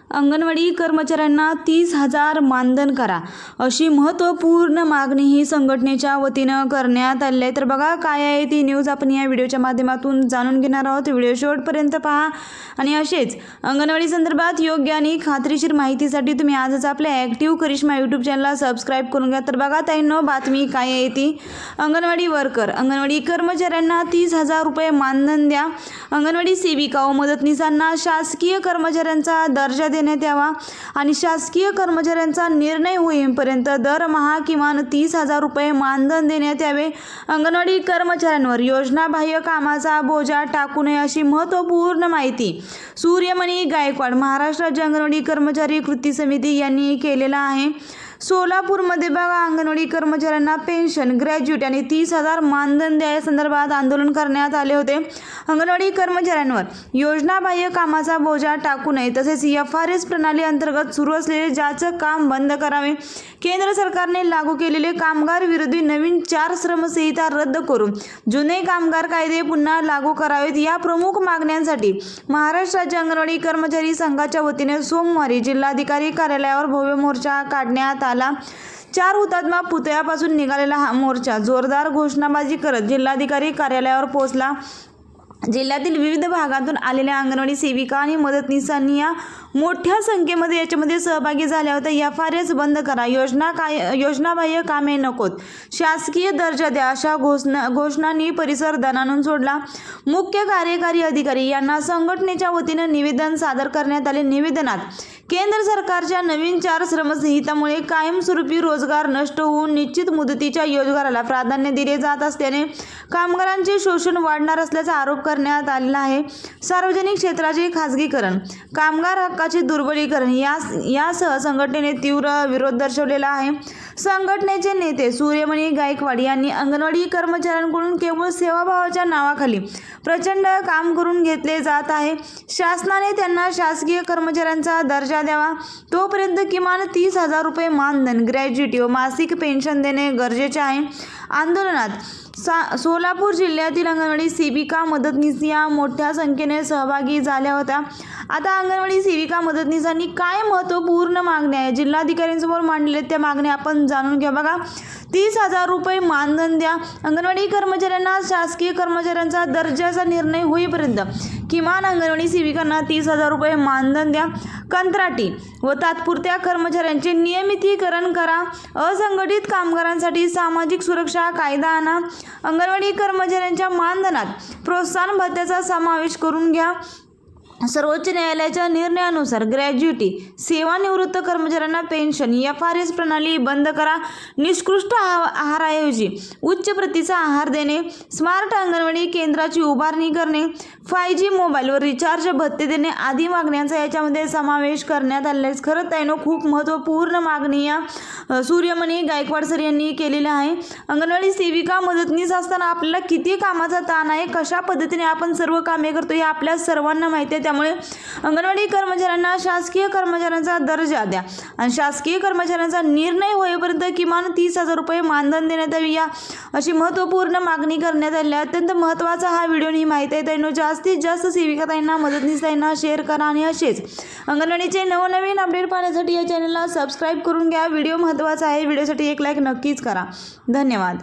अंगणवाडी कर्मचाऱ्यांना 30,000 मानधन करा, अशी महत्त्वपूर्ण मागणी ही संघटनेच्या वतीनं करण्यात आली आहे। तर बघा काय आहे ती न्यूज आपण या व्हिडिओच्या माध्यमातून जाणून घेणार आहोत। व्हिडिओ शेवटपर्यंत पहा आणि असेच अंगणवाडी संदर्भात योग्य आणि खात्रीशीर माहितीसाठी तुम्ही आजच आपल्या ॲक्टिव्ह करिश्मा यूट्यूब चॅनलला सबस्क्राईब करून घ्या। तर बघा ताईंनो, बातमी काय आहे ती, अंगणवाडी कर्मचाऱ्यांना 30,000 रुपये मानधन द्या। अंगणवाडी सेविका व मदतनीसांना शासकीय कर्मचाऱ्यांचा दर्जा देण्यात यावा आणि शासकीय कर्मचाऱ्यांचा निर्णय होईपर्यंत दरमहा किमान 30,000 रुपये मानधन देण्यात यावे। अंगणवाडी कर्मचाऱ्यांवर योजनाबाह्य कामाचा बोजा टाकू नये, अशी महत्त्वपूर्ण माहिती सूर्यमणी गायकवाड, महाराष्ट्र राज्य अंगणवाडी कर्मचारी कृती समिती यांनी केलेला आहे। सोलापूरमध्ये बघा अंगणवाडी कर्मचाऱ्यांना पेन्शन, ग्रॅज्युएट आणि 30,000 मानधन द्या संदर्भात आंदोलन करण्यात आले होते। अंगणवाडी कर्मचाऱ्यांवर योजनाबाह्य कामाचा बोजा टाकू नये, तसेच FRS प्रणाली अंतर्गत सुरू असलेले ज्याचं काम बंद करावे। केंद्र सरकारने लागू केलेले कामगार विरोधी नवीन 4 श्रमसंहिता रद्द करून जुने कामगार कायदे पुन्हा लागू करावेत। या प्रमुख मागण्यांसाठी महाराष्ट्र राज्य अंगणवाडी कर्मचारी संघाच्या वतीने सोमवारी जिल्हाधिकारी कार्यालयावर भव्य मोर्चा काढण्यात आला। 4 हुतात्मा पुतळ्यापासून निघालेला हा मोर्चा जोरदार घोषणाबाजी करत जिल्हाधिकारी कार्यालयावर पोहोचला। जिल्ह्यातील विविध भागातून आलेल्या अंगणवाडी सेविका आणि मदतनीसांनी या मोठ्या संख्येमध्ये याच्यामध्ये सहभागी झाल्या होत्या। FRS बंद करा, योजनाबाह्य कामे नकोत, शासकीय दर्जा द्या अशा घोषणांनी परिसर दणाणून सोडला। मुख्य कार्यकारी अधिकारी यांना संघटनेच्या वतीने निवेदन सादर करण्यात आले। निवेदनात केंद्र सरकारच्या नवीन 4 श्रमसंहितामुळे कायमस्वरूपी रोजगार नष्ट होऊन निश्चित मुदतीच्या रोजगाराला प्राधान्य दिले जात असल्याने कामगारांचे शोषण वाढणार असल्याचा आरोप करण्यात आलेला आहे। सार्वजनिक क्षेत्राचे खाजगीकरण, कामगार हक्काचे दुर्बलीकरण यासह संघटनेने तीव्र विरोध दर्शवलेला आहे। संघटनेचे नेते सूर्यमणी गायकवाड यांनी अंगणवाडी कर्मचाऱ्यांकडून केवळ सेवाभावाच्या नावाखाली प्रचंड काम करून घेतले जात आहे। शासनाने त्यांना शासकीय कर्मचाऱ्यांचा दर्जा द्यावा, तोपर्यंत किमान 30,000 रुपये मानधन, ग्रॅज्युएटी व मासिक पेन्शन देणे गरजेचे आहे। आंदोलनात सोलापूर जिल्ह्यातील अंगणवाडी सेविका मदतनीस या मोठ्या संख्येने सहभागी झाल्या होत्या। आता अंगणवाडी सेविका मदतनीसांनी काय महत्त्वपूर्ण मागण्या आहे जिल्हाधिकाऱ्यांसमोर मांडले त्या मागण्या आपण जाणून घ्या। बघा, 30,000 रुपये मानधन द्या। अंगणवाडी कर्मचाऱ्यांना शासकीय कर्मचाऱ्यांचा दर्जाचा निर्णय होईपर्यंत किमान अंगणवाडी सेविकांना 30,000 रुपये मानधन द्या। कंत्राटी व तात्पुरत्या कर्मचाऱ्यांचे नियमितीकरण करा। असंघटित कामगारांसाठी सामाजिक सुरक्षा कायदा आणा। अंगणवाडी कर्मचाऱ्यांच्या मानधनात प्रोत्साहन भत्त्याचा समावेश करून घ्या। सर्वोच्च न्यायालयाच्या निर्णयानुसार ग्रॅज्युएटी, सेवानिवृत्त कर्मचाऱ्यांना पेन्शन, FRS प्रणाली बंद करा। निकृष्ट आहाराऐवजी उच्च प्रतीचा आहार देणे, स्मार्ट अंगणवाडी केंद्राची उभारणी करणे, 5G मोबाईलवर रिचार्ज भत्ते देणे आदी मागण्यांचा याच्यामध्ये समावेश करण्यात आलेला आहे। खरंच ताईंनो, खूप महत्त्वपूर्ण मागणी या सूर्यमणी गायकवाड सर यांनी केलेल्या आहे। अंगणवाडी सेविका मदतनीस असताना आपल्याला किती कामाचा ताण आहे, कशा पद्धतीने आपण सर्व कामे करतो हे आपल्या सर्वांना माहिती आहे। त्यामुळे अंगणवाडी कर्मचाऱ्यांना शासकीय कर्मचाऱ्यांचा दर्जा द्या आणि शासकीय कर्मचाऱ्यांचा निर्णय होईपर्यंत किमान 30,000 रुपये मानधन देण्यात यावी, अशी महत्त्वपूर्ण मागणी करण्यात आली आहे। अत्यंत महत्त्वाचा हा व्हिडिओ ही माहिती आहे ताईंनो, जास्तीत जास्त सेविका ताईंना मदतनीस ताईंना शेअर करा आणि असेच अंगणवाडीचे नवनवीन अपडेट पाहण्यासाठी या चॅनलला सबस्क्राईब करून घ्या। व्हिडिओ महत्त्वाचा आहे, व्हिडिओसाठी एक लाईक नक्कीच करा। धन्यवाद।